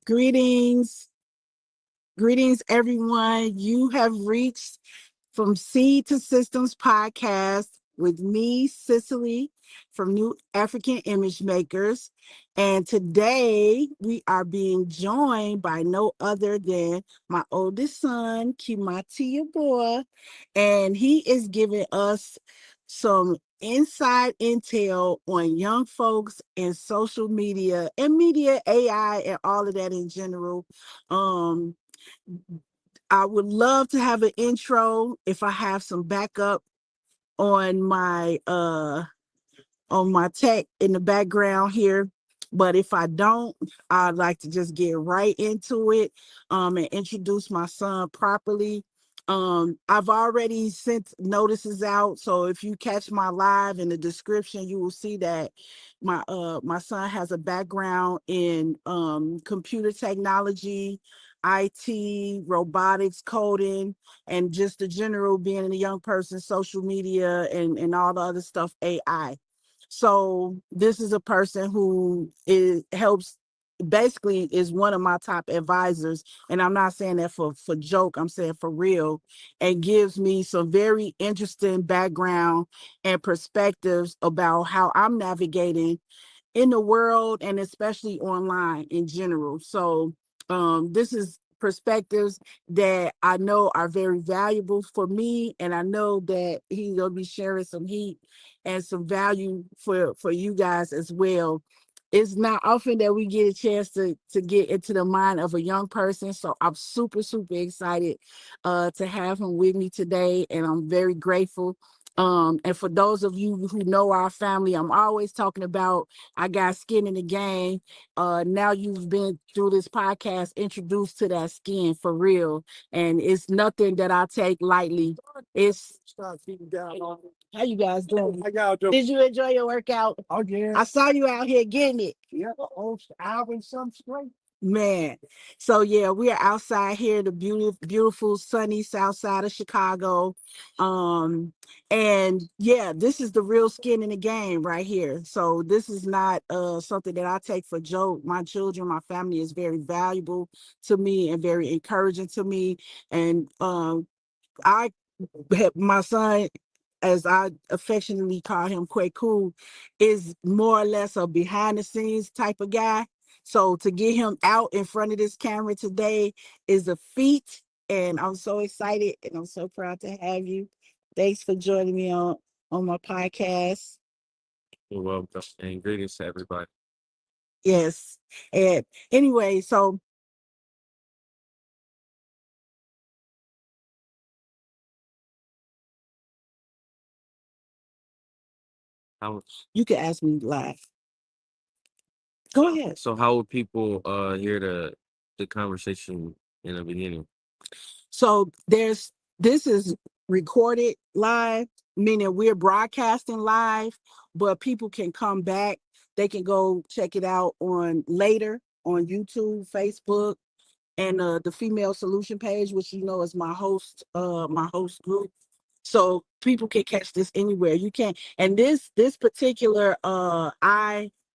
Greetings, greetings, everyone. You have reached From Seed to Systems podcast with me, Cicely, from New African Image Makers. And today we are being joined by no other than my oldest son, Kimaathi Yeboah, and he is giving us some inside intel on young folks and social media and media, AI, and all of that in general. Um, I would love to have an intro if I have some backup on my tech in the background here. But if I don't, I'd like to just get right into it and introduce my son properly. I've already sent notices out, so if you catch my live in the description, you will see that my son has a background in computer technology, IT, robotics, coding, and just the general being a young person, social media, and all the other stuff, AI. So this is a person who helps, basically is one of my top advisors, and I'm not saying that for joke, I'm saying for real, and gives me some very interesting background and perspectives about how I'm navigating in the world and especially online in general. So this is perspectives that I know are very valuable for me, and I know that he's gonna be sharing some heat and some value for you guys as well. It's not often that we get a chance to get into the mind of a young person, so I'm super excited to have him with me today, and I'm very grateful. And for those of you who know our family, I'm always talking about I got skin in the game. Now you've been through this podcast introduced to that skin for real, and it's nothing that I take lightly. It's how you guys doing? How y'all doing? Did you enjoy your workout? Oh yeah. I saw you out here getting it. Yeah, hour and some straight. Man, so yeah, we are outside here, the beautiful, sunny south side of Chicago. And yeah, this is the real skin in the game right here. So this is not something that I take for joke. My children, my family is very valuable to me and very encouraging to me. And I my son, as I affectionately call him, Kweku, is more or less a behind the scenes type of guy. So to get him out in front of this camera today is a feat, and I'm so excited and I'm so proud to have you. Thanks for joining me on my podcast. You're welcome, and greetings to everybody. Yes. And anyway, so How you can ask me live. Go ahead. so how would people hear the conversation in the beginning? So this is recorded live, meaning we're broadcasting live, but people can come back. They can go check it out on later on YouTube, Facebook, and the Female Solution page, which you know is my host group. So people can catch this anywhere. You can, and this particular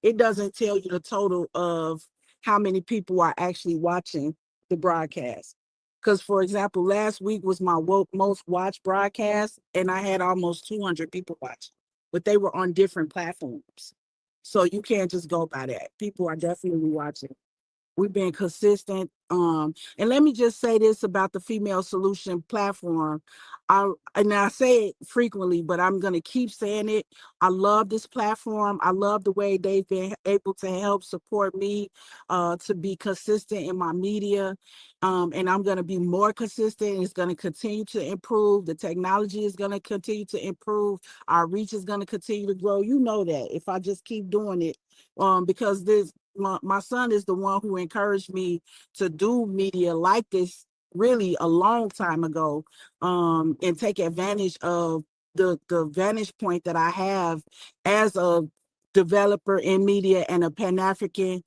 it doesn't tell you the total of how many people are actually watching the broadcast. Because, for example, last week was my most watched broadcast, and I had almost 200 people watching, but they were on different platforms. So you can't just go by that. People are definitely watching. We've been consistent. And let me just say this about the Female Solution platform. I say it frequently, but I'm gonna keep saying it. I love this platform. I love the way they've been able to help support me to be consistent in my media. And I'm gonna be more consistent. It's gonna continue to improve. The technology is gonna continue to improve. Our reach is gonna continue to grow. You know that if I just keep doing it. Because my son is the one who encouraged me to do media like this really a long time ago, and take advantage of the vantage point that I have as a developer in media and a Pan-African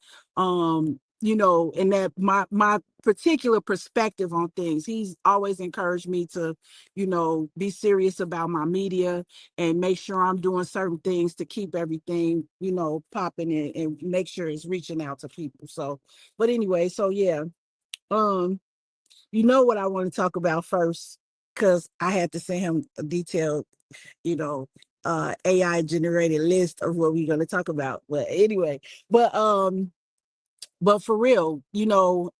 and that my particular perspective on things. He's always encouraged me to, be serious about my media and make sure I'm doing certain things to keep everything, popping and make sure it's reaching out to people. So, but anyway, so yeah, um, what I want to talk about first, because I had to send him a detailed, you know, AI generated list of what we're going to talk about. But anyway, but but for real,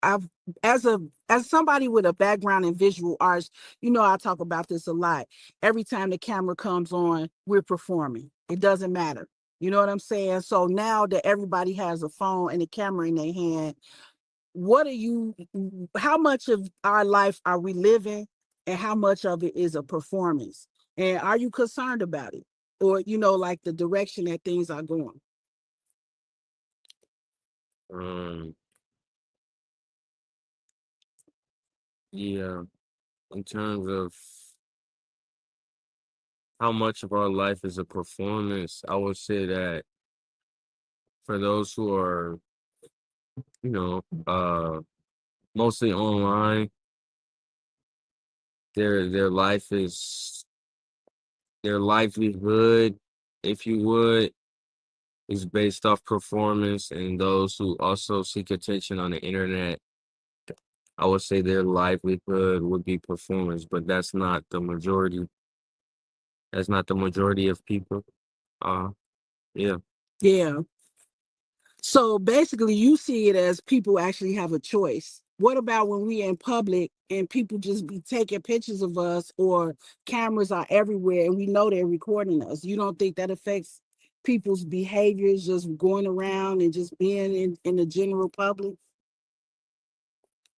I've as a as somebody with a background in visual arts, I talk about this a lot. Every time the camera comes on, we're performing. It doesn't matter. You know what I'm saying? So now that everybody has a phone and a camera in their hand, how much of our life are we living and how much of it is a performance? And are you concerned about it? Or, like the direction that things are going? Um, yeah, in terms of how much of our life is a performance, I would say that for those who are, you know, mostly online, their life is their livelihood, if you would, is based off performance, and those who also seek attention on the internet, I would say their livelihood would be performance, but that's not the majority. That's not the majority of people. Uh, yeah. Yeah. So basically, you see it as people actually have a choice. What about when we in public and people just be taking pictures of us, or cameras are everywhere and we know they're recording us? You don't think that affects people's behaviors just going around and just being in the general public?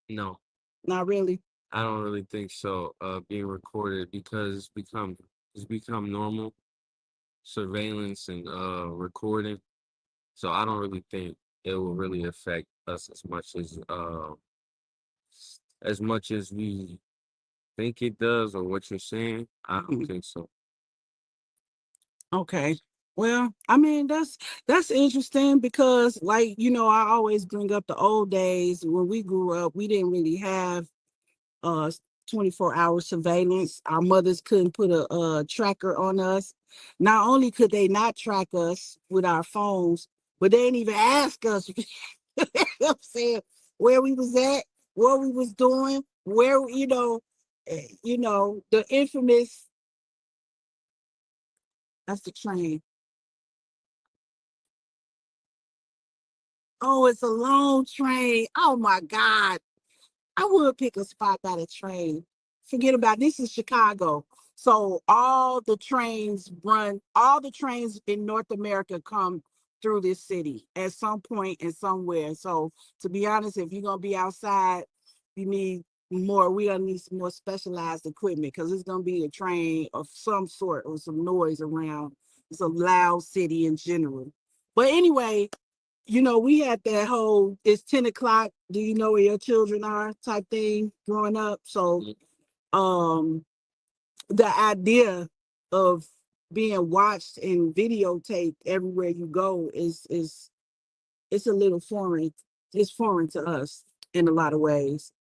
No, Not really. I don't really think so. Being recorded because it's become normal surveillance and recording. So I don't really think it will really affect us as much as we think it does, or what you're saying. I don't Mhm. think so. Okay. Well, I mean, that's interesting because, like, I always bring up the old days when we grew up. We didn't really have uh 24-hour surveillance. Our mothers couldn't put a tracker on us. Not only could they not track us with our phones, but they didn't even ask us. You know what I'm saying, where we was at, what we was doing, where, the infamous, that's the train. Oh, it's a long train. Oh my God. I would pick a spot by the train. Forget about this is Chicago. So all the trains in North America come through this city at some point and somewhere. So to be honest, if you're gonna be outside, you need we're gonna need some more specialized equipment because it's gonna be a train of some sort or some noise around. It's a loud city in general. But anyway, we had that whole it's 10 o'clock. Do you know where your children are type thing growing up? So Mm. um the idea of being watched and videotaped everywhere you go is it's a little foreign. It's foreign to us in a lot of ways.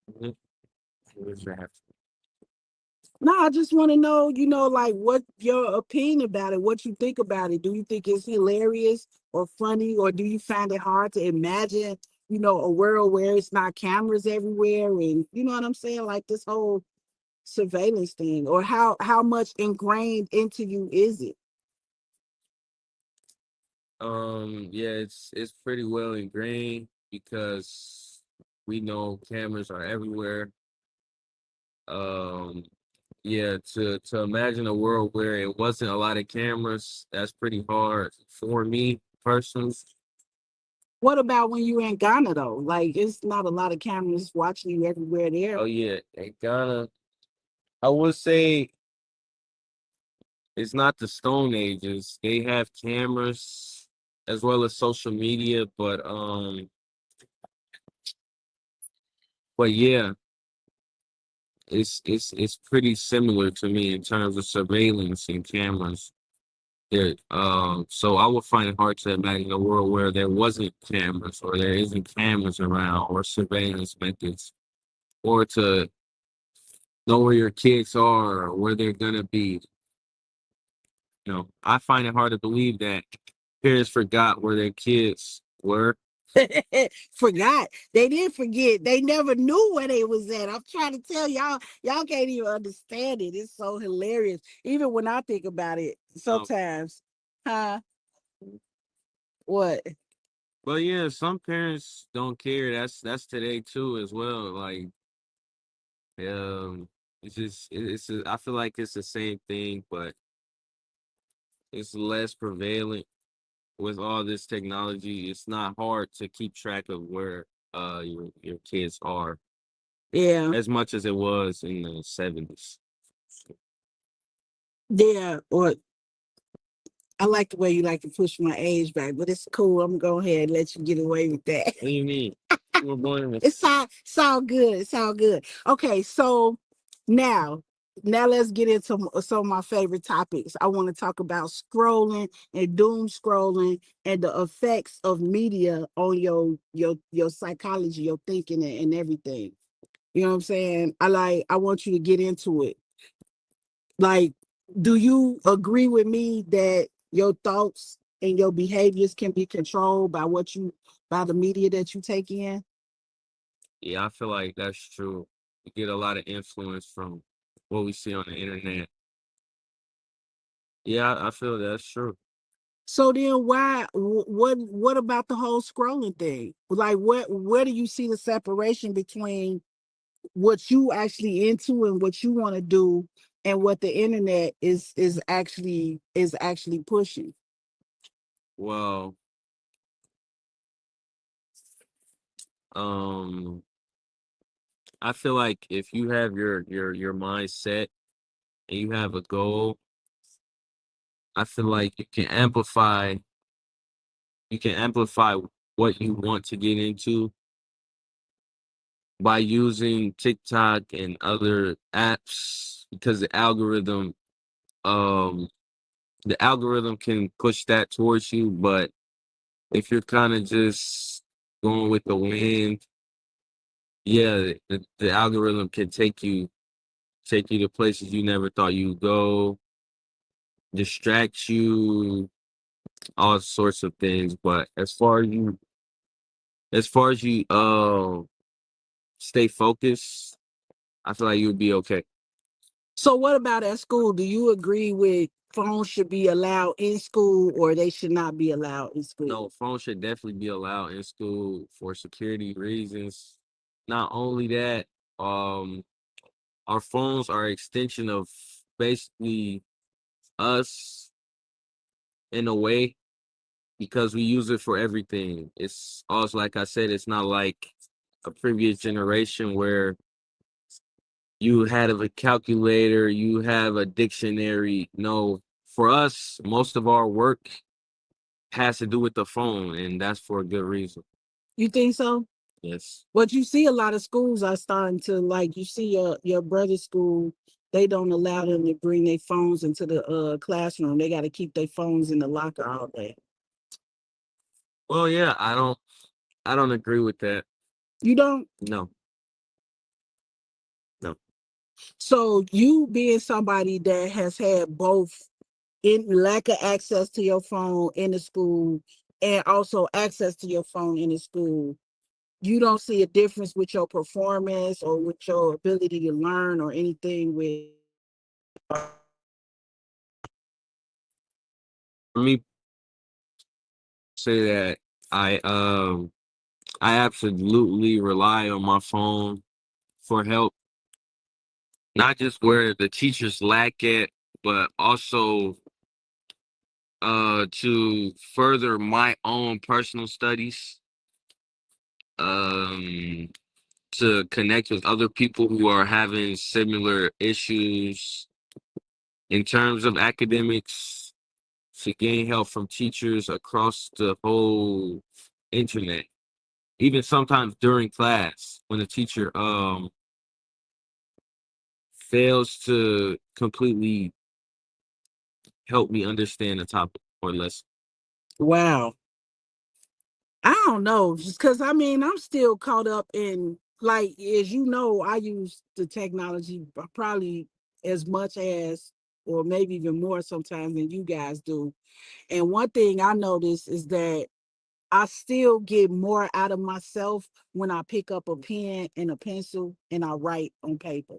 Mhm. What does that have to- No, I just want to know, like what your opinion about it, what you think about it. Do you think it's hilarious or funny, or do you find it hard to imagine, a world where it's not cameras everywhere and you know what I'm saying? Like this whole surveillance thing, or how much ingrained into you is it? Yeah, it's pretty well ingrained because we know cameras are everywhere. Um, yeah, to imagine a world where it wasn't a lot of cameras, that's pretty hard for me personally. What about when you in Ghana though? Like it's not a lot of cameras watching you everywhere there. Oh yeah, in Ghana, I would say it's not the Stone Ages. They have cameras as well as social media, but yeah, it's pretty similar to me in terms of surveillance and cameras. So I would find it hard to imagine a world where there wasn't cameras or there isn't cameras around or surveillance methods or to know where your kids are or where they're gonna be. I find it hard to believe that parents forgot where their kids were. Forgot. They didn't forget. They never knew where they was at. I'm trying to tell y'all, y'all can't even understand it. It's so hilarious. Even when I think about it, Um, sometimes. Huh? What? but yeah, some parents don't care. That's today too as well. Like, it's just I feel like it's the same thing, but it's less prevalent with all this technology. It's not hard to keep track of where your kids are Yeah. as much as it was in the 70s. Yeah. Or I like the way you like to push my age back, but it's cool. I'm gonna go ahead and let you get away with that. What do you mean? You were born in the It's all good. It's all good. Okay, so now, now let's get into some of my favorite topics. I want to talk about scrolling and doom scrolling and the effects of media on your psychology, your thinking, and everything. You know what I'm saying? I want you to get into it. Like, do you agree with me that your thoughts and your behaviors can be controlled by by the media that you take in? Yeah, I feel like that's true. We get a lot of influence from what we see on the internet. Yeah, I feel that's true. So then what about the whole scrolling thing? Like where do you see the separation between what you actually into and what you want to do and what the internet is actually pushing? Well, um, I feel like if you have your mindset and you have a goal, I feel like you can amplify what you want to get into by using TikTok and other apps because um the algorithm can push that towards you, but if you're kind of just going with the wind, yeah, the algorithm can take you to places you never thought you'd go, distract you, all sorts of things. But as far as you stay focused, I feel like you'll be okay. So what about at school? Do you agree with phones should be allowed in school or they should not be allowed in school? No, phones should definitely be allowed in school for security reasons. Not only that, um, our phones are an extension of basically us in a way because we use it for everything. It's also like I said, it's not like a previous generation where you had a calculator, you have a dictionary. No, for us, most of our work has to do with the phone, and that's for a good reason. You think so? Yes. But you see a lot of schools are starting to, like, you see your brother's school, they don't allow them to bring their phones into the classroom. They got to keep their phones in the locker all day. Well, yeah, I don't agree with that. You don't? No, no. So you being somebody that has had both in lack of access to your phone in the school and also access to your phone in the school, you don't see a difference with your performance or with your ability to learn or anything with. For me, say that I um I absolutely rely on my phone for help, not just where the teachers lack it, but also to further my own personal studies, um to connect with other people who are having similar issues in terms of academics, to gain help from teachers across the whole internet. Even sometimes during class, when the teacher fails to completely help me understand the topic or less. Wow. I don't know, just because I mean, I'm still caught up in, like, as you know, I use the technology probably as much as, or maybe even more sometimes than you guys do. And one thing I notice is that I still get more out of myself when I pick up a pen and a pencil and I write on paper.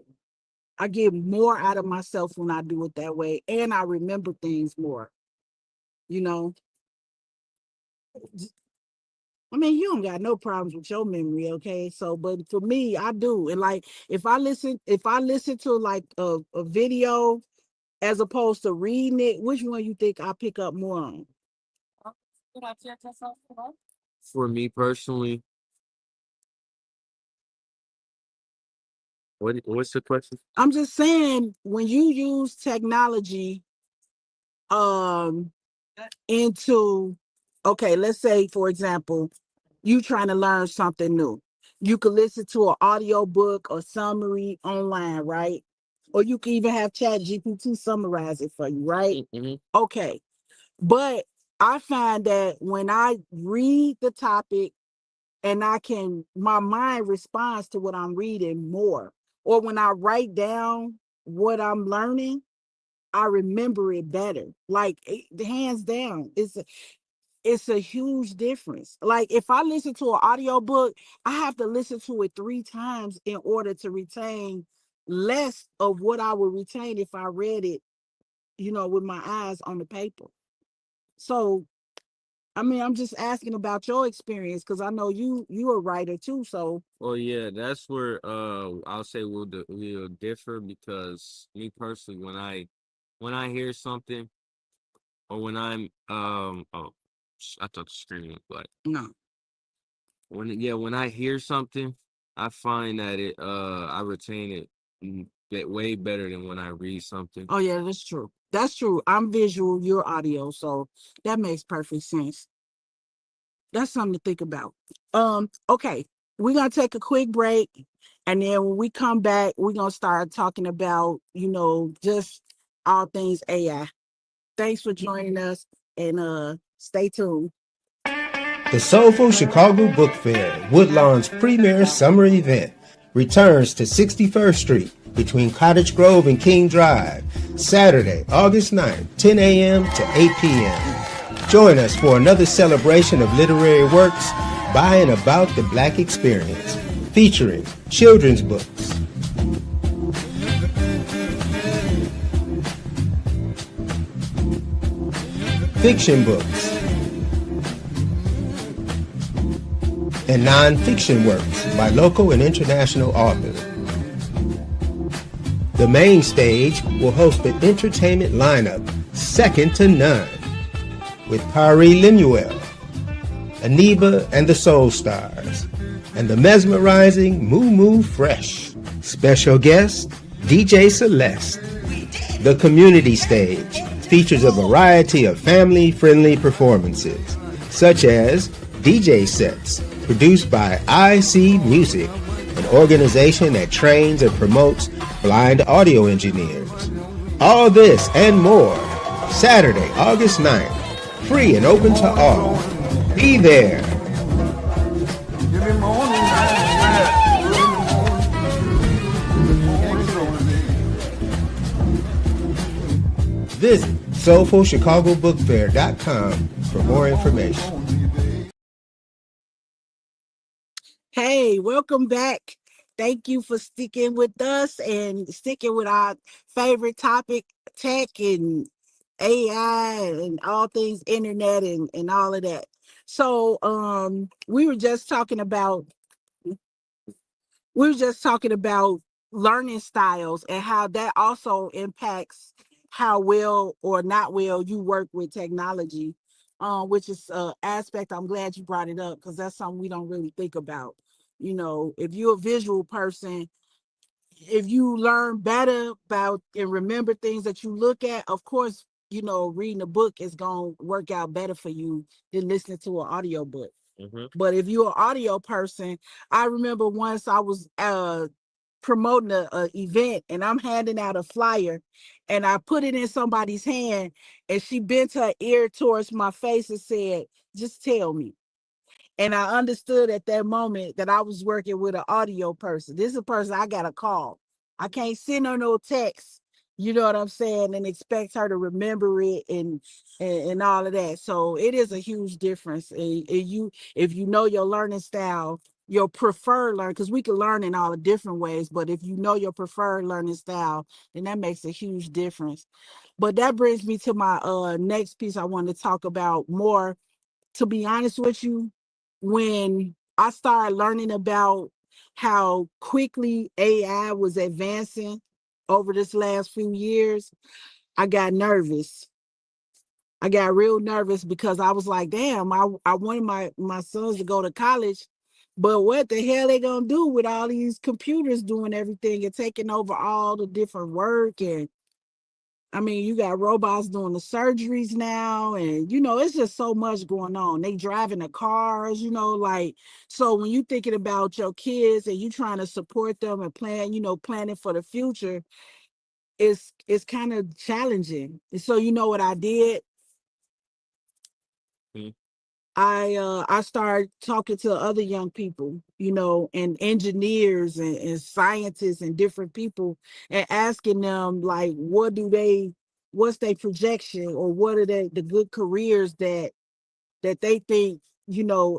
I get more out of myself when I do it that way, and I remember things more, you know. I mean, you don't got no problems with your memory, okay? So, but for me, I do. And like, if I listen to like a video as opposed to reading it, which one you think I pick up more on? For me personally, what's the question? I'm just saying, when you use technology, um, into, okay, let's say for example, you trying to learn something new. You could listen to an audio book or summary online, right? Or you can even have Chat GPT summarize it for you, right? Mm-hmm. Okay. But I find that when I read the topic and my mind responds to what I'm reading more. Or when I write down what I'm learning, I remember it better. Like, hands down, it's a huge difference. Like, if I listen to an audio book, I have to listen to it 3 times in order to retain less of what I would retain if I read it, with my eyes on the paper. So, I mean, I'm just asking about your experience because I know you're a writer too. So, Well, yeah, that's where I'll say we'll differ because me personally, when I hear something or when I'm I thought the screen was black. no. When I hear something, I find that I retain it way better than when I read something. Oh yeah, that's true. That's true. I'm visual, you're audio, so that makes perfect sense. That's something to think about. Okay, we're gonna take a quick break, and then when we come back, we're gonna start talking about, just all things AI. Thanks for joining us, and stay tuned. The Soulful Chicago Book Fair, Woodlawn's premier summer event, returns to 61st Street between Cottage Grove and King Drive, Saturday, August 9th, 10 a.m. to 8 p.m. Join us for another celebration of literary works by and about the Black experience, featuring children's books, fiction books, and nonfiction works by local and international authors. The main stage will host an entertainment lineup second to none, with Pari Lemuel, Aniba and the Soul Stars, and the mesmerizing Moo Moo Fresh. Special guest, DJ Celeste. The community stage features a variety of family-friendly performances, such as DJ sets produced by IC Music, an organization that trains and promotes blind audio engineers. All this and more, Saturday, August 9th, free and open to all. Be there. Visit SoulfulChicagoBookFair.com for more information. Hey, welcome back. Thank you for sticking with us and sticking with our favorite topic, tech and AI and all things internet and all of that. So, we were just talking about learning styles and how that also impacts how well or not well you work with technology, which is an aspect I'm glad you brought it up because that's something we don't really think about. If you're a visual person, if you learn better about and remember things that you look at, of course, reading a book is going to work out better for you than listening to an audio book. Mm-hmm. But if you're an audio person, I remember once I was promoting a event, and I'm handing out a flyer, and I put it in somebody's hand, and she bent her ear towards my face and said, "Just tell me." And I understood at that moment that I was working with an audio person. This is a person I got to call. I can't send her no text, you know what I'm saying, and expect her to remember it and all of that. So it is a huge difference. And you, if you know your learning style, your preferred learn, because we can learn in all the different ways, but if you know your preferred learning style, then that makes a huge difference. But that brings me to my next piece I want to talk about more. To be honest with you, when I started learning about how quickly AI was advancing over this last few years, I got nervous. I got real nervous because I was like, damn, I wanted my sons to go to college, but what the hell they gonna do with all these computers doing everything and taking over all the different work? And I mean, you got robots doing the surgeries now, and it's just so much going on. They driving the cars, like, so when you thinking about your kids and you trying to support them and planning for the future, it's kind of challenging. And so you know what I did? Mhm. I started talking to other young people, and engineers and scientists and different people, and asking them like, what's their projection, or what are the good careers that they think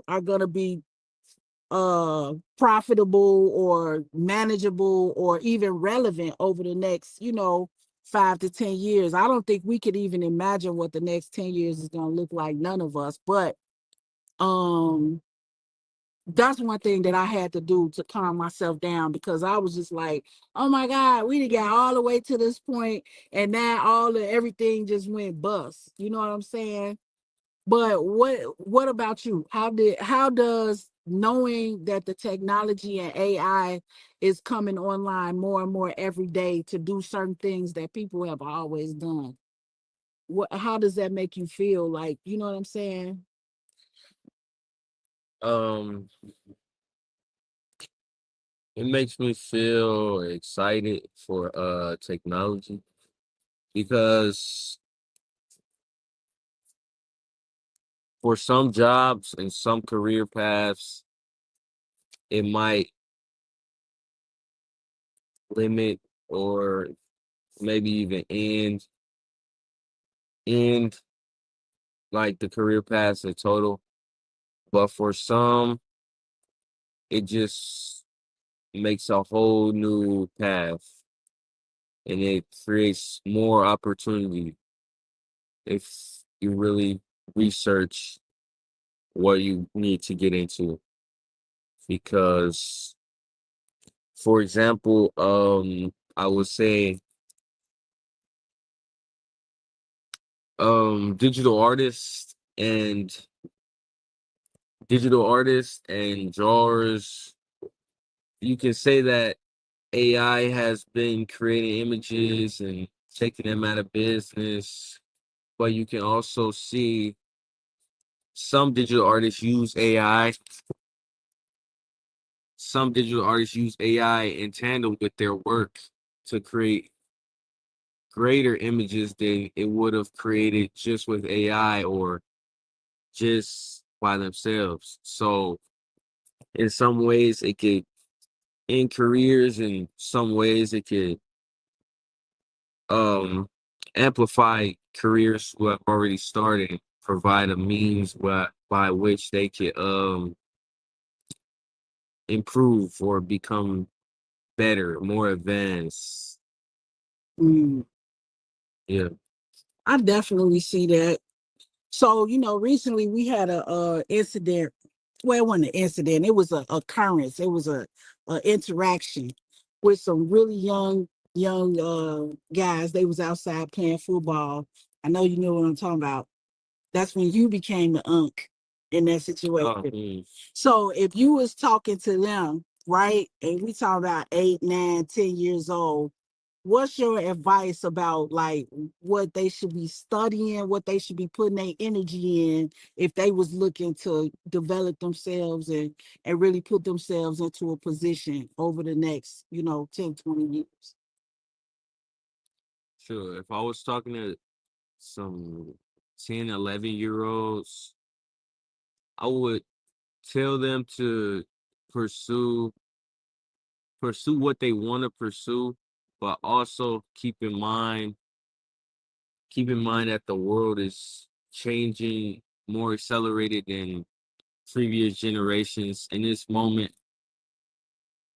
are gonna be profitable or manageable or even relevant over the next 5 to 10 years. I don't think we could even imagine what the next 10 years is gonna look like, none of us, but um that's one thing that I had to do to calm myself down, because I was just like, oh my God, we done got all the way to this point and now everything just went bust. You know what I'm saying? But what about you? How does knowing that the technology and AI is coming online more and more every day to do certain things that people have always done? How does that make you feel? Like, you know what I'm saying? Um, it makes me feel excited for technology because for some jobs and some career paths, it might limit or maybe even end like the career paths in total. But for some, it just makes a whole new path and it creates more opportunity if you really research what you need to get into. Because, for example, I would say digital artists and drawers, you can say that AI has been creating images and taking them out of business, but you can also see some digital artists use AI. Some digital artists use AI in tandem with their work to create greater images than it would have created just with AI or just by themselves. So in some ways it could end careers, in some ways it could um amplify careers who have already started, provide a means by which they could improve or become better, more advanced. Mm, Yeah. I definitely see that. So, recently we had a incident. Well, it wasn't an incident. It was a occurrence. It was a interaction with some really young guys. They was outside playing football. I know you know what I'm talking about. That's when you became the unk in that Oh, situation. So if you was talking to them, right, and we talking about 8, 9, 10 years old, what's your advice about like what they should be studying, what they should be putting their energy in if they was looking to develop themselves and really put themselves into a position over the next, 10, 20 years? Sure. If I was talking to some 10, 11-year-olds, I would tell them to pursue what they want to pursue, but also keep in mind that the world is changing more accelerated than previous generations. In this moment,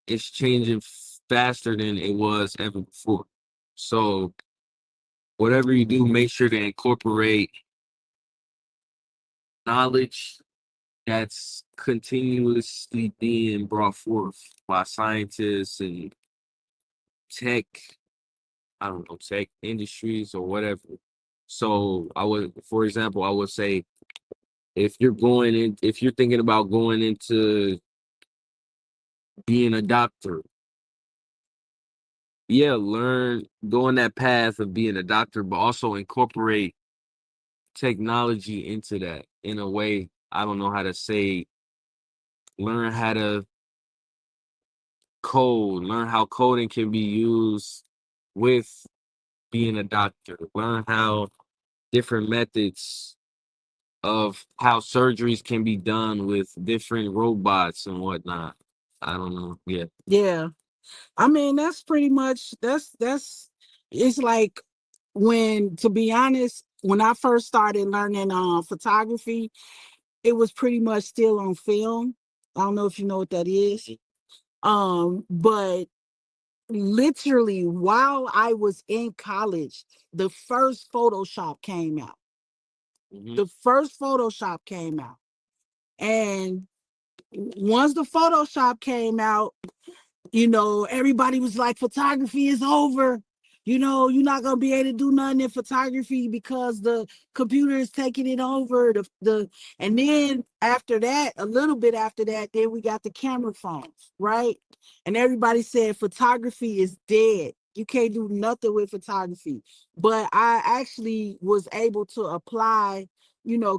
it's changing faster than it was ever before. So whatever you do, make sure to incorporate knowledge that's continuously being brought forth by scientists and tech, I don't know, tech industries or whatever. So for example, I would say if you're thinking about going into being a doctor, yeah, go on that path of being a doctor, but also incorporate technology into that in a way. I don't know how to say, learn how to code, learn how coding can be used with being a doctor, learn how different methods of how surgeries can be done with different robots and whatnot. I don't know. Yeah. Yeah. I mean, that's pretty much it's like when, to be honest, when I first started learning photography, it was pretty much still on film. I don't know if you know what that is. But literally while I was in college, the first Photoshop came out. Hmm. The first Photoshop came out. And once the Photoshop came out, everybody was like, photography is over. You're not gonna be able to do nothing in photography because the computer is taking it over. And then after that, a little bit after that, then we got the camera phones, right? And everybody said photography is dead. You can't do nothing with photography. But I actually was able to apply,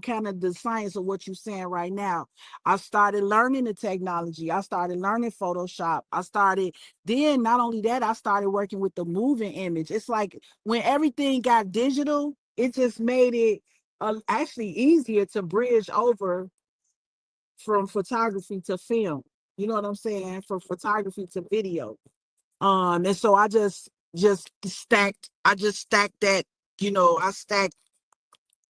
kind of the science of what you're saying right now. I started learning the technology. I started learning Photoshop. Then not only that, I started working with the moving image. It's like when everything got digital, it just made it actually easier to bridge over from photography to film. You know what I'm saying? From photography to video. And so I just stacked that, I stacked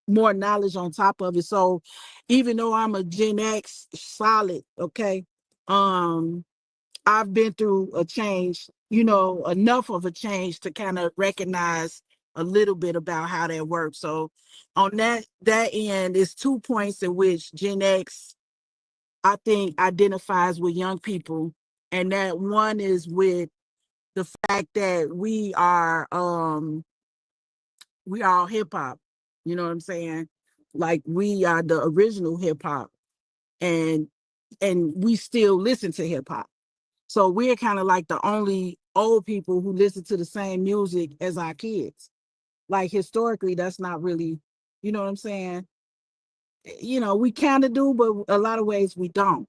more knowledge on top of it. So even though I'm a Gen X solid, okay, I've been through a change, enough of a change to kind of recognize a little bit about how that works. So on that end, is 2 points in which Gen X, I think, identifies with young people. And that one is with the fact that we are hip hop. You know what I'm saying? Like we are the original hip hop, and we still listen to hip hop. So we're kind of like the only old people who listen to the same music as our kids. Like historically, that's not really, you know what I'm saying? We kind of do, but a lot of ways we don't.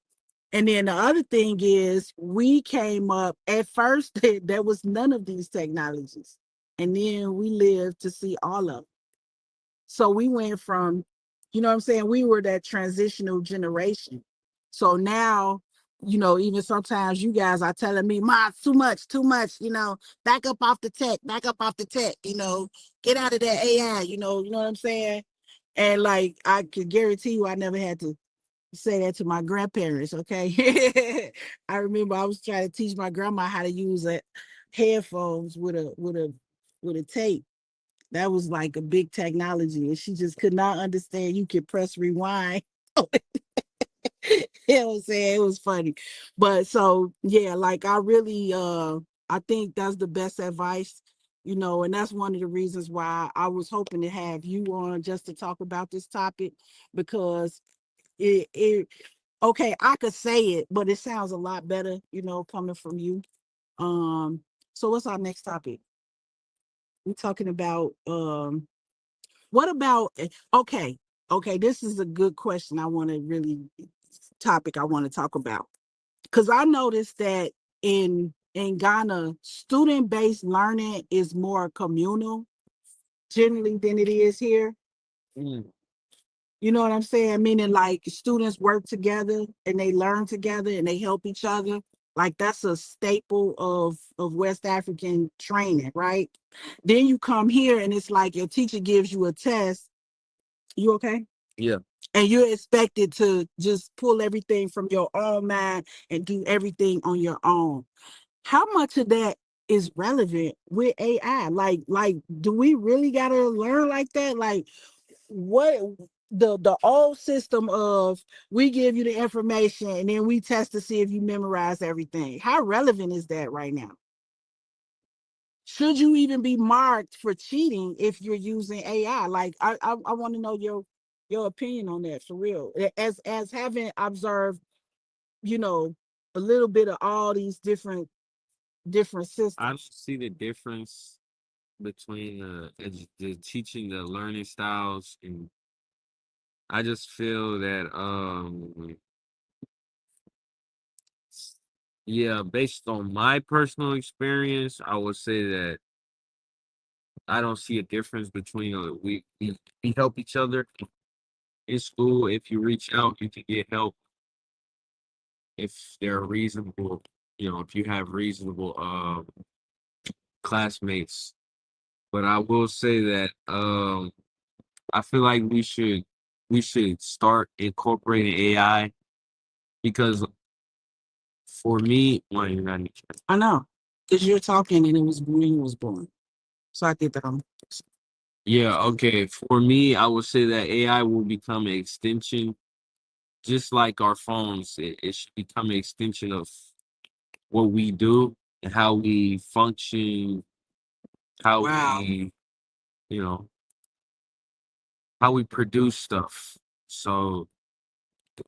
And then the other thing is, we came up at first, there was none of these technologies. And then we lived to see all of them. So we went from, you know what I'm saying? We were that transitional generation. So now, even sometimes you guys are telling me, Ma, too much, back up off the tech, get out of that AI, you know what I'm saying? And like, I could guarantee you, I never had to say that to my grandparents, okay? I remember I was trying to teach my grandma how to use headphones with a tape. That was like a big technology, and she just could not understand you could press rewind. You know what I'm saying? It was funny. But so yeah, like I really I think that's the best advice, and that's one of the reasons why I was hoping to have you on just to talk about this topic, because it okay, I could say it, but it sounds a lot better, coming from you. So what's our next topic? We're talking about what about okay, this is a good question. I want to really topic I want to talk about. Because I noticed that in Ghana, student-based learning is more communal generally than it is here. Mm. You know what I'm saying? Meaning like students work together and they learn together and they help each other. Like that's a staple of West African training, right? Then you come here and it's like your teacher gives you a test. You okay? Yeah. And you're expected to just pull everything from your own mind and do everything on your own. How much of that is relevant with AI? Like, do we really gotta learn like that? Like, what the old system of we give you the information and then we test to see if you memorize everything. How relevant is that right now? Should you even be marked for cheating if you're using AI? Like, I want to know your opinion on that for real. As having observed, you know, a little bit of all these different I don't systems. see the difference between the teaching, the learning styles, and I just feel that yeah, based on my personal experience, I would say that I don't see a difference between we help each other in school. If you reach out, you can get help if they're reasonable. You know, if you have reasonable classmates. But I will say that I feel like we should start incorporating AI because for me, well, you're not. I know. Because you're talking and it was when he was born. So I think that I'm Yeah, okay. For me, I would say that AI will become an extension, just like our phones. It should become an extension of what we do and how we function, how wow. we, you know, how we produce stuff. So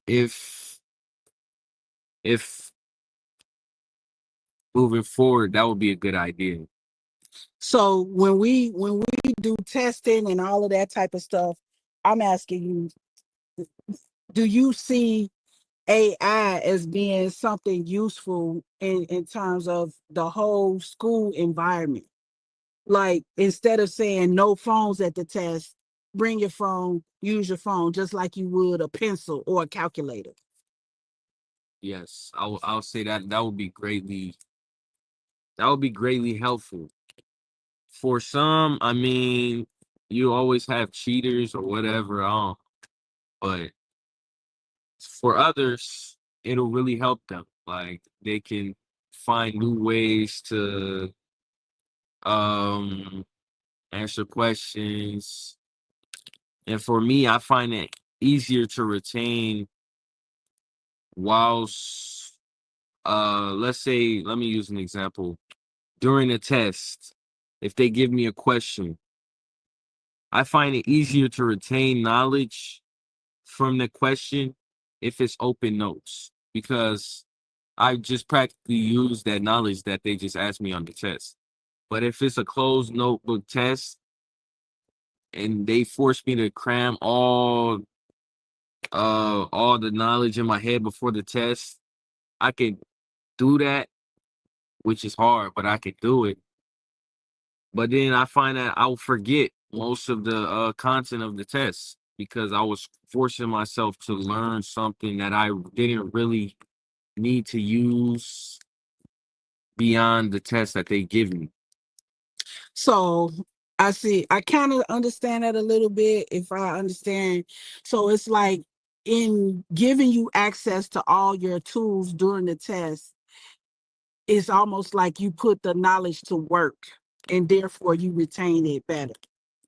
if if moving forward, that would be a good idea. So when we do testing and all of that type of stuff, I'm asking you, do you see AI as being something useful in terms of the whole school environment? Like instead of saying no phones at the test, bring your phone, use your phone, just like you would a pencil or a calculator. Yes, I'll say that that would be greatly helpful. For some, I mean, you always have cheaters or whatever, but for others, it'll really help them. Like they can find new ways to um answer questions. And for me, I find it easier to retain whilst let's say, let me use an example. During a test, if they give me a question, I find it easier to retain knowledge from the question if it's open notes because I just practically use that knowledge that they just asked me on the test. But if it's a closed notebook test and they force me to cram all the knowledge in my head before the test, I can do that, which is hard, but I can do it. But then I find that I'll forget most of the content of the test because I was forcing myself to learn something that I didn't really need to use beyond the test that they give me. So I see, I kind of understand that a little bit if I understand. So it's like in giving you access to all your tools during the test, it's almost like you put the knowledge to work and therefore you retain it better.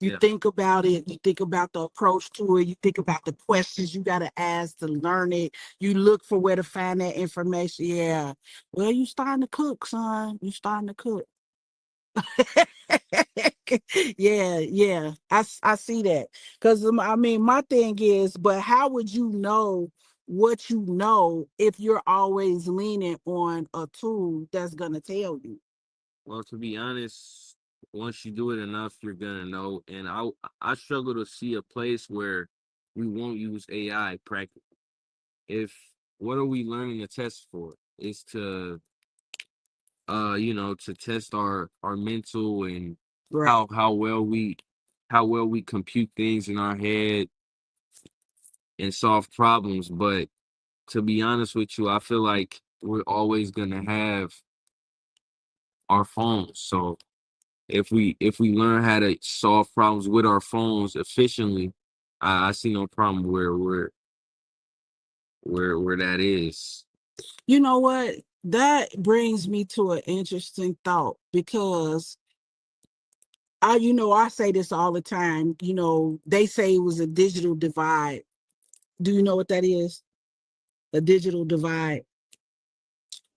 You Yeah. think about it, you think about the approach to it, you think about the questions you got to ask to learn it. You look for where to find that information. Yeah. Well, you starting to cook, son. You starting to cook. Yeah, yeah. I see that. Because I mean, my thing is, but how would you know what you know if you're always leaning on a tool that's gonna tell you? Well, to be honest, once you do it enough, you're gonna know. And I struggle to see a place where we won't use AI practically. If what are we learning to test for? Is to to test our mental and Right. how well we compute things in our head and solve problems. But to be honest with you, I feel like we're always gonna have our phones. So if we learn how to solve problems with our phones efficiently, I see no problem where that is. You know what? That brings me to an interesting thought because I say this all the time. They say it was a digital divide. Do you know what that is? A digital divide.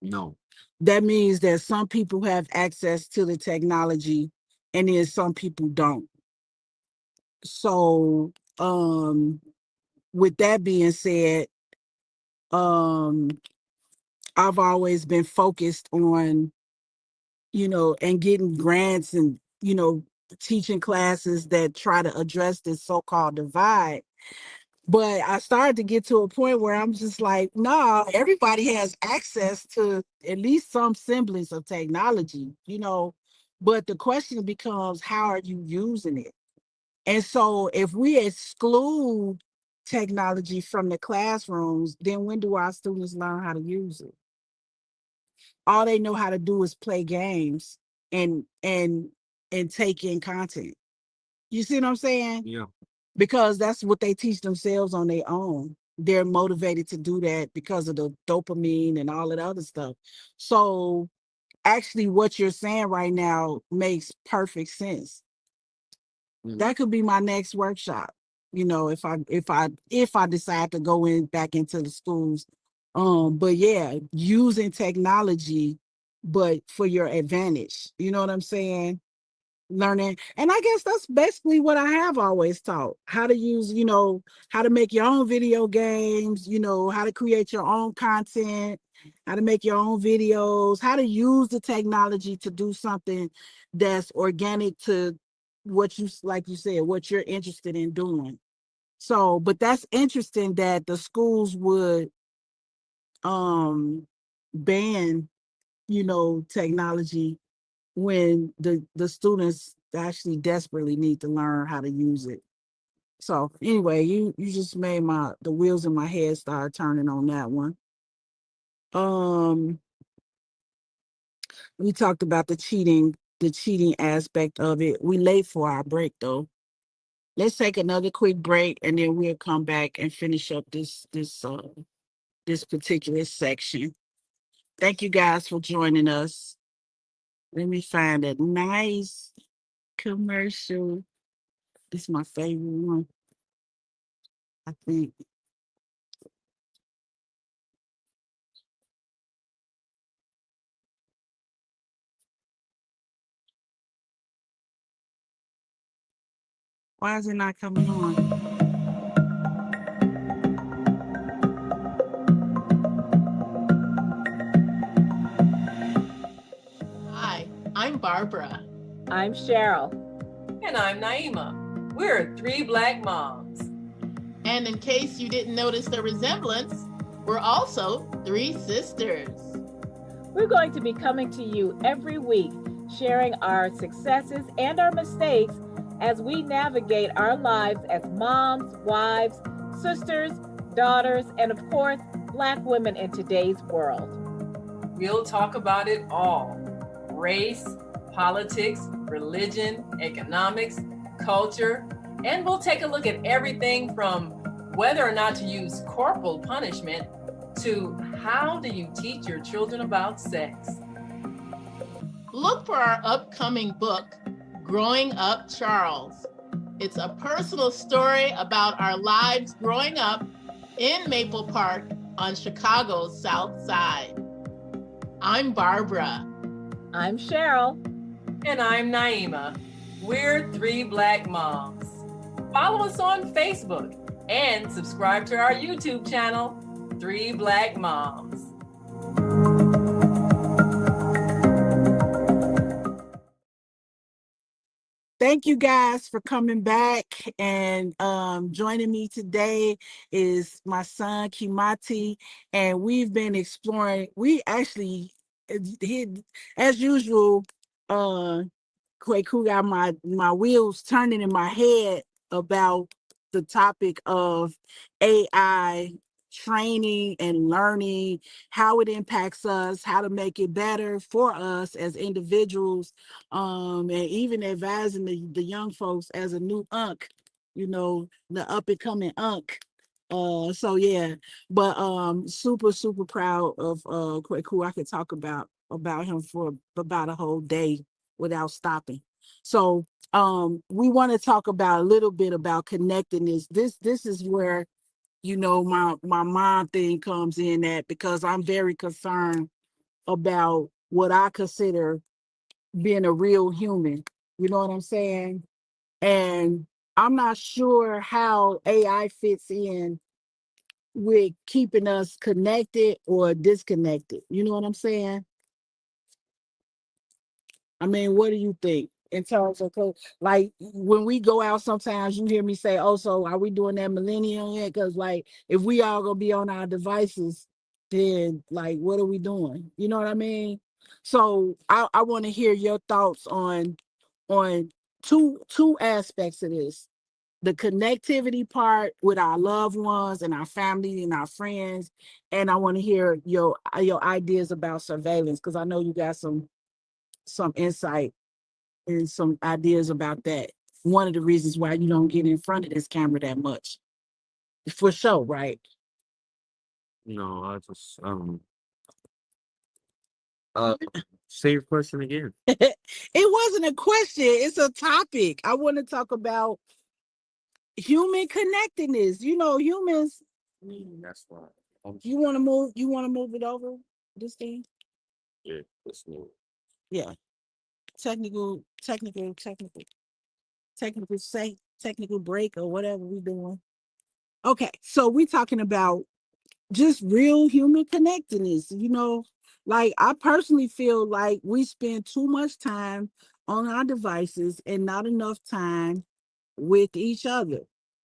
No. That means that some people have access to the technology and then some people don't. So, with that being said, um, I've always been focused on, and getting grants and, teaching classes that try to address this so-called divide. But I started to get to a point where I'm just like, nah, everybody has access to at least some semblance of technology, but the question becomes, how are you using it? And so if we exclude technology from the classrooms, then when do our students learn how to use it? All they know how to do is play games and take in content. You see what I'm saying? Yeah. Because that's what they teach themselves on their own. They're motivated to do that because of the dopamine and all of the other stuff. So actually what you're saying right now makes perfect sense. That could be my next workshop, if I decide to go back into the schools. But yeah, using technology, but for your advantage. You know what I'm saying? Learning. And I guess that's basically what I have always taught. How to use, how to make your own video games, how to create your own content, how to make your own videos, how to use the technology to do something that's organic to what you, like you said, what you're interested in doing. So, but that's interesting that the schools would ban, technology when the students actually desperately need to learn how to use it. So anyway, you just made the wheels in my head start turning on that one. We talked about the cheating aspect of it. We late for our break though. Let's take another quick break and then we'll come back and finish up this particular section. Thank you guys for joining us. Let me find a nice commercial. This is my favorite one, I think. Why is it not coming on? Hi, I'm Barbara. I'm Cheryl. And I'm Naima. We're three Black moms. And in case you didn't notice the resemblance, we're also three sisters. We're going to be coming to you every week, sharing our successes and our mistakes as we navigate our lives as moms, wives, sisters, daughters, and of course, Black women in today's world. We'll talk about it all: race, politics, religion, economics, culture, and we'll take a look at everything from whether or not to use corporal punishment to how do you teach your children about sex. Look for our upcoming book, Growing Up Charles. It's a personal story about our lives growing up in Maple Park on Chicago's South Side. I'm Barbara. I'm Cheryl. And I'm Naima. We're three Black moms. Follow us on Facebook and subscribe to our YouTube channel, Three Black Moms. thank you guys for coming back and joining me today is my son Kimaathi, and we've been exploring. We actually, as usual, Kwaku got my wheels turning in my head about the topic of AI training and learning, how it impacts us, how to make it better for us as individuals, and even advising the young folks as a new unk, the up and coming unk. So yeah, but super proud of Kwaku. I could talk about him for about a whole day without stopping. So we want to talk about a little bit about connectedness. This is where my mom thing comes in at, because I'm very concerned about what I consider being a real human. You know what I'm saying? And I'm not sure how AI fits in with keeping us connected or disconnected. You know what I'm saying? I mean, what do you think in terms of like when we go out? Sometimes you hear me say, "Oh, so are we doing that millennium yet?" Because like if we all gonna be on our devices, then like what are we doing? You know what I mean? So I want to hear your thoughts on two aspects of this: the connectivity part with our loved ones and our family and our friends, and I want to hear your ideas about surveillance, because I know you got some insight and some ideas about that. One of the reasons why you don't get in front of this camera that much, for sure, right? No, I just uh say your question again. It wasn't a question; it's a topic. I want to talk about human connectedness. Humans. That's why. You want to move? You want to move it over this thing? Yeah, let's move. Yeah. Technical break or whatever we doing. Okay, so we talking about just real human connectedness. Like I personally feel like we spend too much time on our devices and not enough time with each other.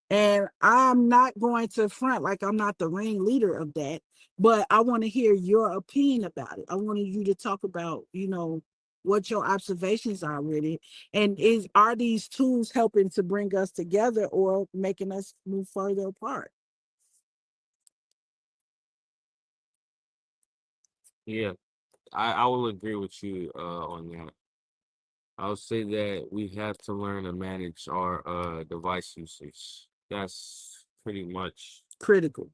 And I'm not going to front like I'm not the ringleader of that, but I want to hear your opinion about it. I wanted you to talk about, what your observations are with it. And are these tools helping to bring us together or making us move further apart? Yeah, I will agree with you on that. I'll say that we have to learn to manage our device usage. That's pretty much Critical.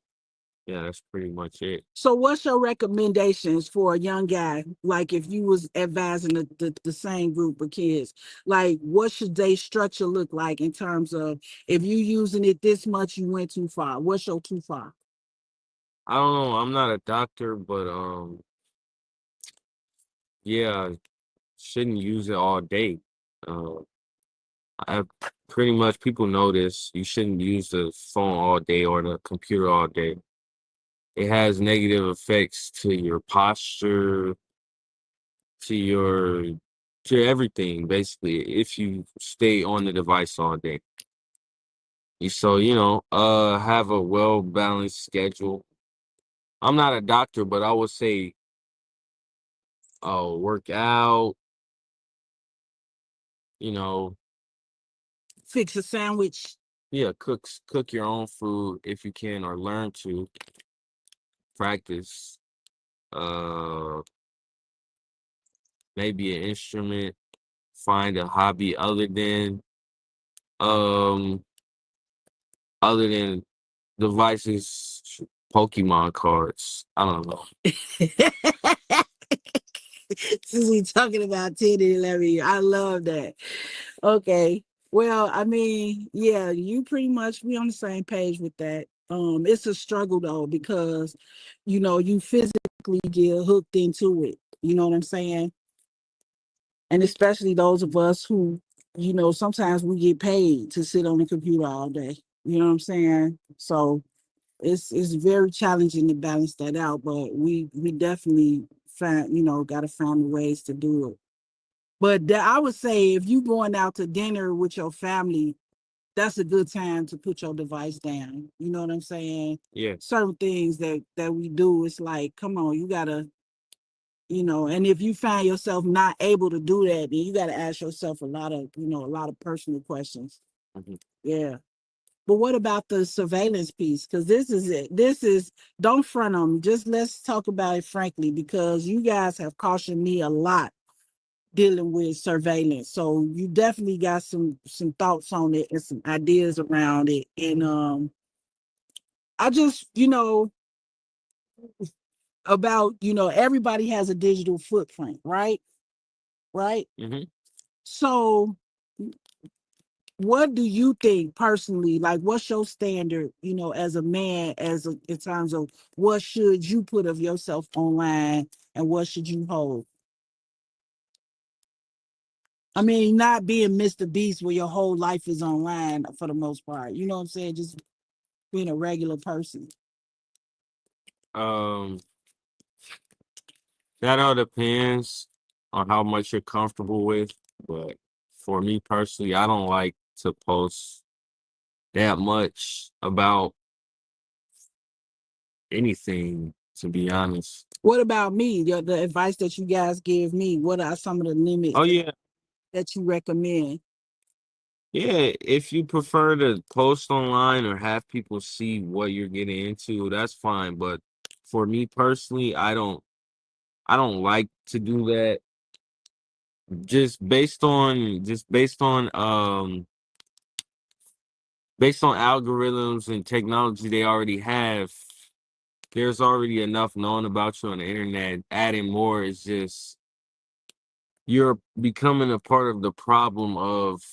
Yeah, that's pretty much it. So what's your recommendations for a young guy? Like if you was advising the same group of kids, like what should they structure look like in terms of if you using it this much, you went too far. What's your too far? I don't know. I'm not a doctor, but yeah, shouldn't use it all day. Uh, I pretty much people know this. You shouldn't use the phone all day or the computer all day. It has negative effects to your posture, to your to everything basically if you stay on the device all day. So, have a well balanced schedule. I'm not a doctor, but I would say work out, you know, Fix a sandwich. yeah, cook your own food if you can, or learn to practice uh maybe an instrument, find a hobby um other than devices, Pokemon cards. I don't know. Since we talking about 10 and 11, I love that. Okay. Well, I mean, yeah, you pretty much be on the same page with that. It's a struggle though, because you physically get hooked into it. You know what I'm saying? And especially those of us who, sometimes we get paid to sit on the computer all day. You know what I'm saying? So it's very challenging to balance that out, but we definitely gotta find ways to do it. But I would say if you going out to dinner with your family, that's a good time to put your device down. You know what I'm saying? Yeah. Certain things that we do, it's like, come on, you gotta, and if you find yourself not able to do that, then you gotta ask yourself a lot of personal questions. Mm-hmm. Yeah. But what about the surveillance piece? Because this is it. Don't front on me. Just let's talk about it frankly, because you guys have cautioned me a lot dealing with surveillance. So you definitely got some thoughts on it and some ideas around it. And I just, about, everybody has a digital footprint, right? Right? Mm-hmm. So what do you think personally, like what's your standard, as a man, in terms of what should you put of yourself online and what should you hold? I mean, not being Mr. Beast where your whole life is online for the most part. You know what I'm saying? Just being a regular person. That all depends on how much you're comfortable with. But for me personally, I don't like to post that much about anything, to be honest. What about me? The advice that you guys give me, what are some of the limits Oh yeah. that you recommend? Yeah, if you prefer to post online or have people see what you're getting into, that's fine. But for me personally, I don't like to do that. Just based on algorithms and technology they already have, there's already enough known about you on the internet. Adding more is just you're becoming a part of the problem of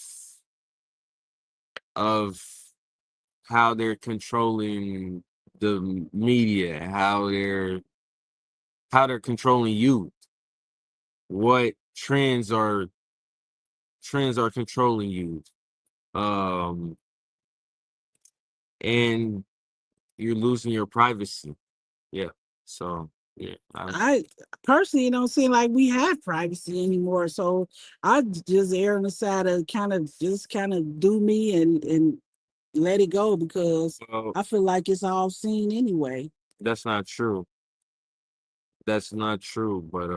how they're controlling the media, how they're controlling you, what trends are controlling you. Um and you're losing your privacy. Yeah. So yeah. I personally don't seem like we have privacy anymore. So I just err on the side of kind of do me and let it go, because Well, I feel like it's all seen anyway. that's not true. That's not true. But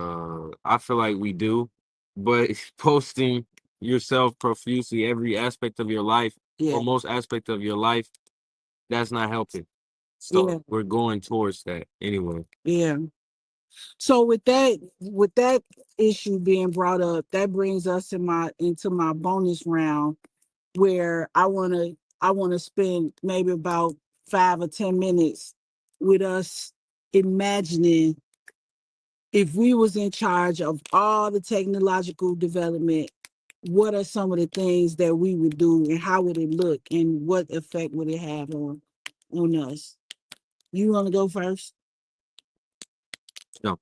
I feel like we do. But posting yourself profusely every aspect of your life, Yeah. or most aspect of your life, that's not helping. Yeah. So we're going towards that anyway. Yeah. So with that issue being brought up, that brings us into my bonus round, where I wanna spend maybe about 5 or 10 minutes with us imagining if we was in charge of all the technological development, what are some of the things that we would do and how would it look and what effect would it have on us? You want to go first? No.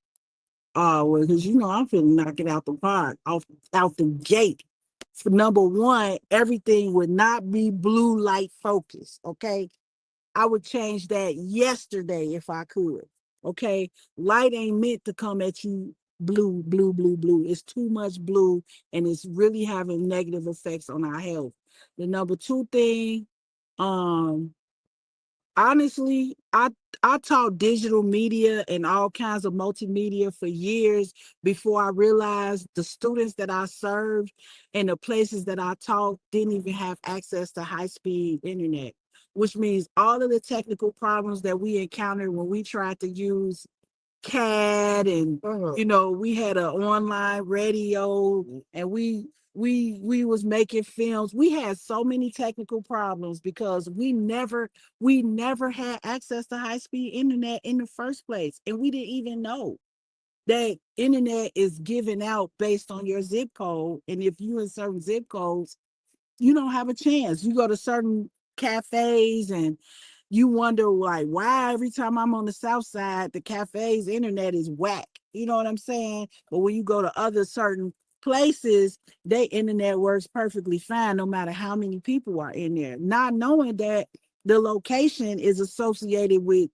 Well, because I'm finna knock it out the park, out the gate. For number one, everything would not be blue light focused. Okay, I would change that yesterday if I could. Okay, light ain't meant to come at you blue, blue, blue, blue. It's too much blue, and it's really having negative effects on our health. The number two thing, um, honestly, I taught digital media and all kinds of multimedia for years before I realized the students that I served and the places that I taught didn't even have access to high-speed internet, which means all of the technical problems that we encountered when we tried to use CAD, and we had an online radio, and we was making films. We had so many technical problems because we never had access to high-speed internet in the first place, and we didn't even know that internet is given out based on your zip code, and if you in certain zip codes, you don't have a chance. You go to certain cafes and you wonder, like, why every time I'm on the south side, the cafe's internet is whack. You know what I'm saying? But when you go to other certain places, their internet works perfectly fine, no matter how many people are in there. Not knowing that the location is associated with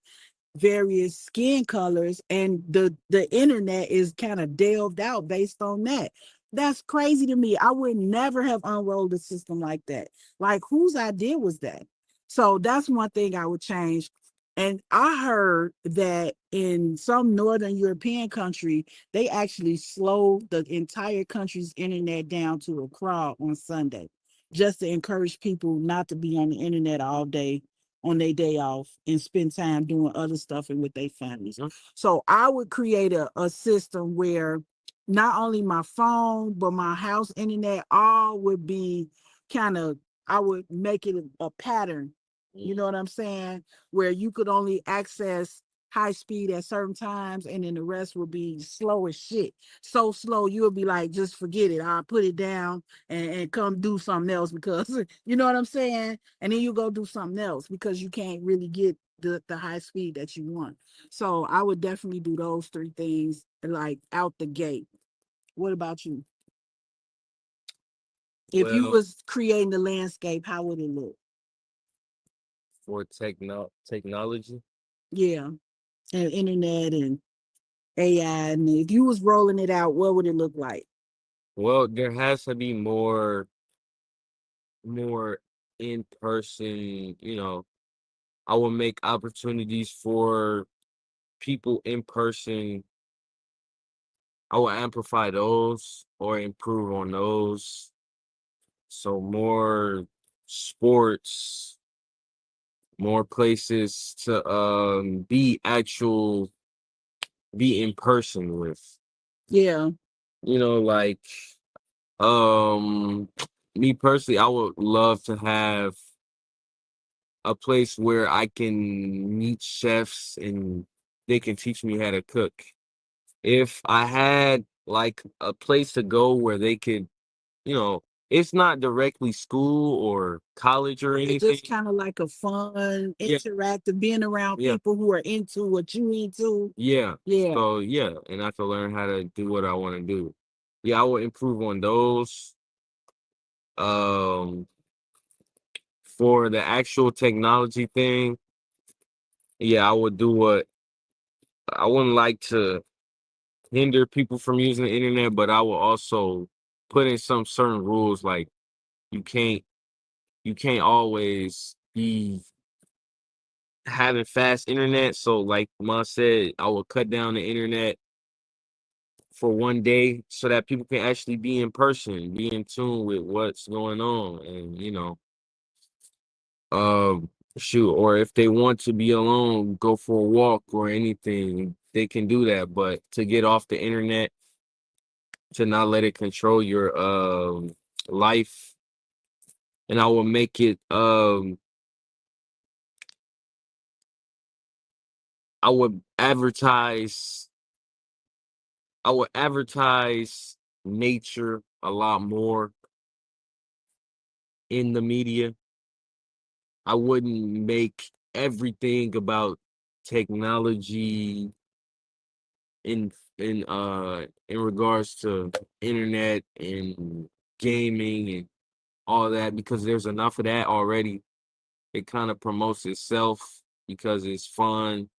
various skin colors, and the internet is kind of delved out based on that. That's crazy to me. I would never have unrolled a system like that. Like, whose idea was that? So that's one thing I would change. And I heard that in some Northern European country, they actually slow the entire country's internet down to a crawl on Sunday, just to encourage people not to be on the internet all day on their day off and spend time doing other stuff and with their families. So I would create a system where not only my phone, but my house internet all would be kind of, I would make it a pattern. You know what I'm saying? Where you could only access high speed at certain times and then the rest would be slow as shit. So slow, you would be like, just forget it. I'll put it down and come do something else because you know what I'm saying? And then you go do something else because you can't really get the high speed that you want. So I would definitely do those three things like out the gate. What about you? If you Well, was creating the landscape, how would it look? for technology, Yeah, and internet and AI, and if you was rolling it out, what would it look like? well, there has to be more in person, I will make opportunities for people in person. I will amplify those or improve on those. So more sports, more places to be in person with. Yeah, Like um me personally, I would love to have a place where I can meet chefs and they can teach me how to cook. If I had like a place to go where they could, you know, it's not directly school or college or it's anything. just kind of like a fun, Yeah, interactive, being around yeah, people who are into what you into. yeah. Yeah, So yeah, and I can learn how to do what I want to do. Yeah, I will improve on those. Um, for the actual technology thing, yeah, I would do what I wouldn't like to hinder people from using the internet, but I will also put in some certain rules like you can't you can't always be having fast internet. So like Ma said, I will cut down the internet for one day so that people can actually be in person, be in tune with what's going on. And shoot, or if they want to be alone, go for a walk or anything, they can do that. But to get off the internet, to not let it control your life, and I will make it I would advertise I would advertise nature a lot more in the media. I wouldn't make everything about technology in in regards to internet and gaming and all that because there's enough of that already. It kind of promotes itself because it's fun.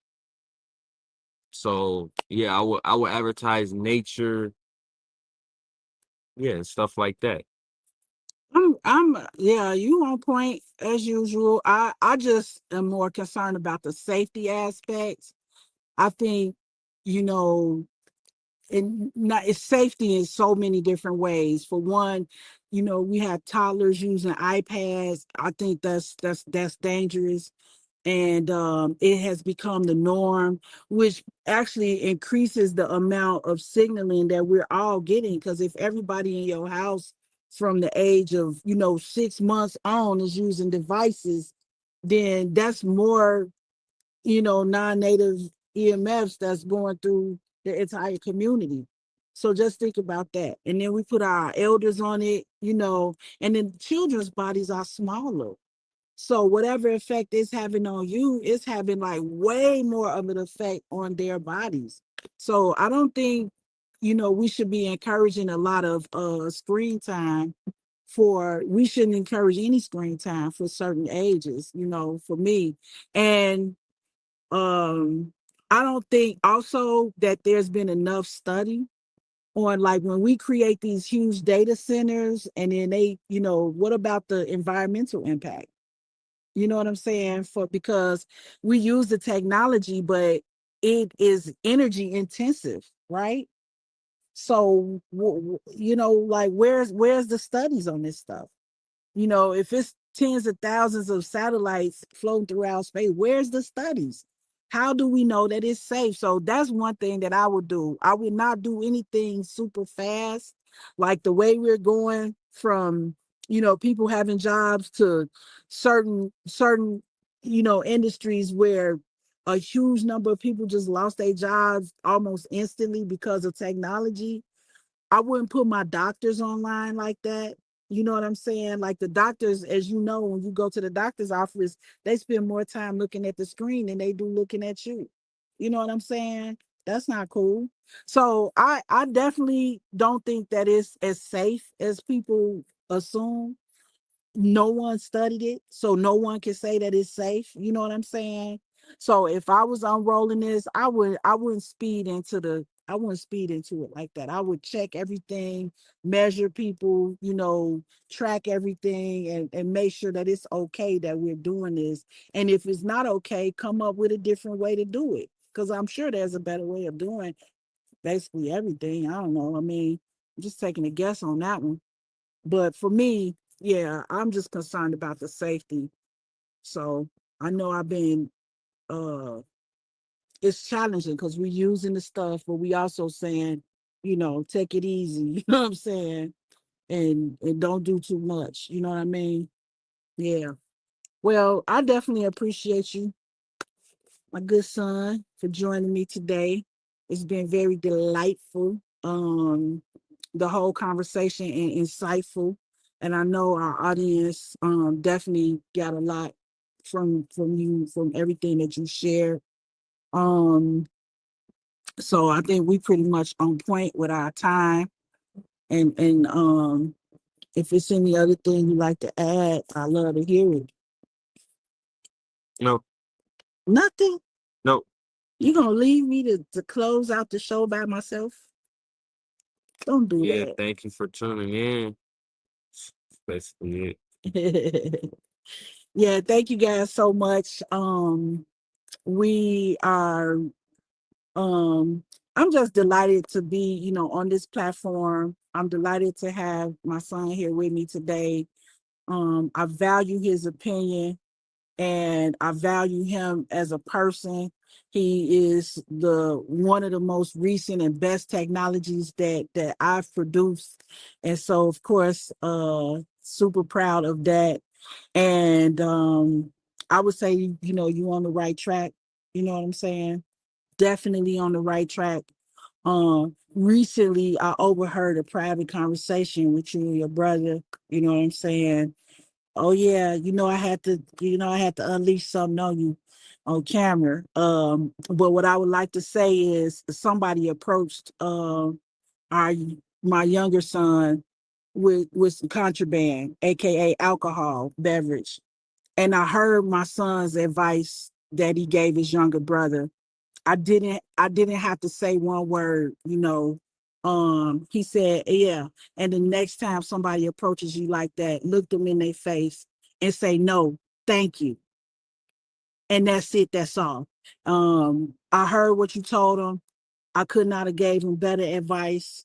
So yeah, I would advertise nature, yeah, and stuff like that. yeah, you on point as usual. I just am more concerned about the safety aspects. I think, you know, and not it's safety in so many different ways. For one, we have toddlers using iPads. I think that's dangerous. And it has become the norm, which actually increases the amount of signaling that we're all getting. Because if everybody in your house from the age of 6 months on is using devices, then that's more non-native EMFs that's going through the entire community. So just think about that. And then we put our elders on it, and then children's bodies are smaller. So whatever effect it's having on you, it's having like way more of an effect on their bodies. So I don't think, we should be encouraging a lot of screen time we shouldn't encourage any screen time for certain ages, for me. And I don't think also that there's been enough study on like when we create these huge data centers and then they, what about the environmental impact? You know what I'm saying? Because we use the technology, but it is energy intensive, right? So, like where's the studies on this stuff? If it's tens of thousands of satellites floating throughout space, where's the studies? How do we know that it's safe? So that's one thing that I would do. I would not do anything super fast, like the way we're going from, people having jobs to certain, industries where a huge number of people just lost their jobs almost instantly because of technology. I wouldn't put my doctors online like that. You know what I'm saying? Like the doctors, as you know, when you go to the doctor's office, they spend more time looking at the screen than they do looking at you. You know what I'm saying? That's not cool. So I definitely don't think that it's as safe as people assume. No one studied it, so no one can say that it's safe. You know what I'm saying? So if I was unrolling this, I wouldn't speed into it like that. I would check everything, measure people, track everything and make sure that it's okay that we're doing this. And if it's not okay, come up with a different way to do it. Because I'm sure there's a better way of doing basically everything. I don't know. I mean, I'm just taking a guess on that one. But for me, yeah, I'm just concerned about the safety. So I know uh it's challenging because we're using the stuff, but we also saying, take it easy, you know what I'm saying? And don't do too much. You know what I mean? Yeah. Well, I definitely appreciate you, my good son, for joining me today. It's been very delightful. The whole conversation and insightful. And I know our audience definitely got a lot from you, from everything that you shared. Um, so I think we pretty much on point with our time. And if it's any other thing you like to add, I love to hear it. No, Nothing? no. You gonna leave me to close out the show by myself? Don't do Yeah, that. thank you for tuning in. That's basically it. Yeah, thank you guys so much. We are I'm just delighted to be, on this platform. I'm delighted to have my son here with me today. I value his opinion and I value him as a person. He is the one of the most recent and best technologies that I've produced. And so of course, super proud of that. And I would say, you on the right track. You know what I'm saying? Definitely on the right track. Recently I overheard a private conversation with you and your brother. You know what I'm saying? Oh yeah, I had to unleash something on you on camera. But what I would like to say is somebody approached our my younger son with some contraband, aka alcohol beverage. And I heard my son's advice that he gave his younger brother. I didn't have to say one word, he said, yeah. And the next time somebody approaches you like that, look them in their face and say, no, thank you. And that's it, that's all. I heard what you told him. I could not have gave him better advice.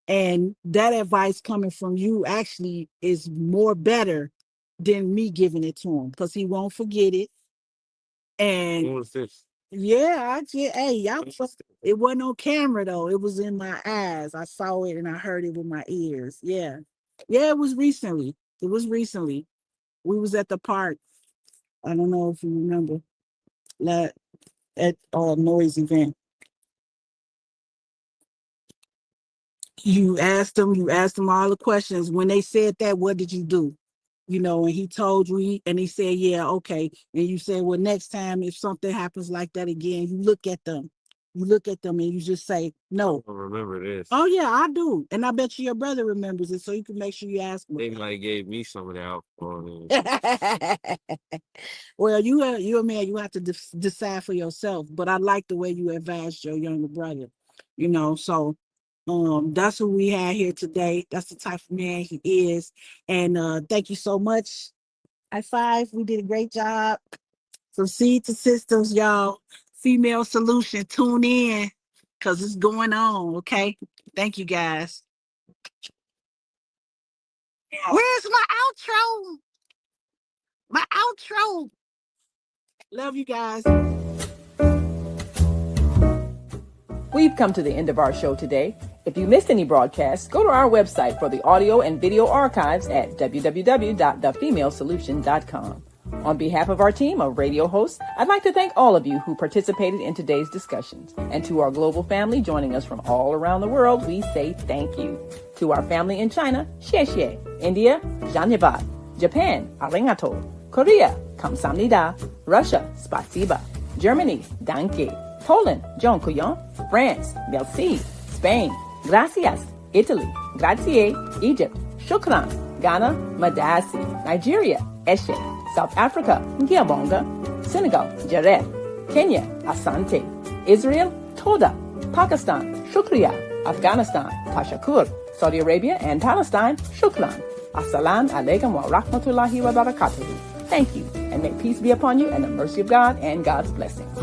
And that advice coming from you actually is more better than me giving it to him because he won't forget it. And What was this? yeah, it wasn't on camera though. It was in my eyes. I saw it and I heard it with my ears. Yeah. Yeah, it was recently. It was recently. We was at the park. I don't know if you remember that at a noise event. You asked them all the questions. When they said that, what did you do? And he told you, and he said, yeah, okay. And you said, well, next time if something happens like that again, you look at them. You look at them and you just say, no. I don't remember this. Oh, yeah, I do. And I bet you your brother remembers it, so you can make sure you ask They him. might have gave me some of the alcohol. Well, you're a man. You have to decide for yourself. But I like the way you advised your younger brother. So That's what we had here today. That's the type of man he is. And thank you so much. High five. We did a great job. From seed to systems, y'all. Female solution. Tune in because it's going on. Okay. Thank you guys. Where's my outro? My outro. Love you guys. We've come to the end of our show today. If you missed any broadcasts, go to our website for the audio and video archives at www.thefemalesolution.com. On behalf of our team of radio hosts, I'd like to thank all of you who participated in today's discussions. And to our global family joining us from all around the world, we say thank you. To our family in China, xie xie. India, Dhanyavad. Japan, arigato. Korea, kamsamnida. Russia, spasiba. Germany, danke. Poland, dziękuję. France, merci. Spain, gracias. Italy, grazie. Egypt, shukran. Ghana, madasi. Nigeria, eshe. South Africa, ngiyabonga. Senegal, jareh. Kenya, asante. Israel, toda. Pakistan, shukriya. Afghanistan, tashakur. Saudi Arabia and Palestine, shukran. Assalamu alaikum wa rahmatullahi wa barakatuhu. Thank you, and may peace be upon you and the mercy of God and God's blessings.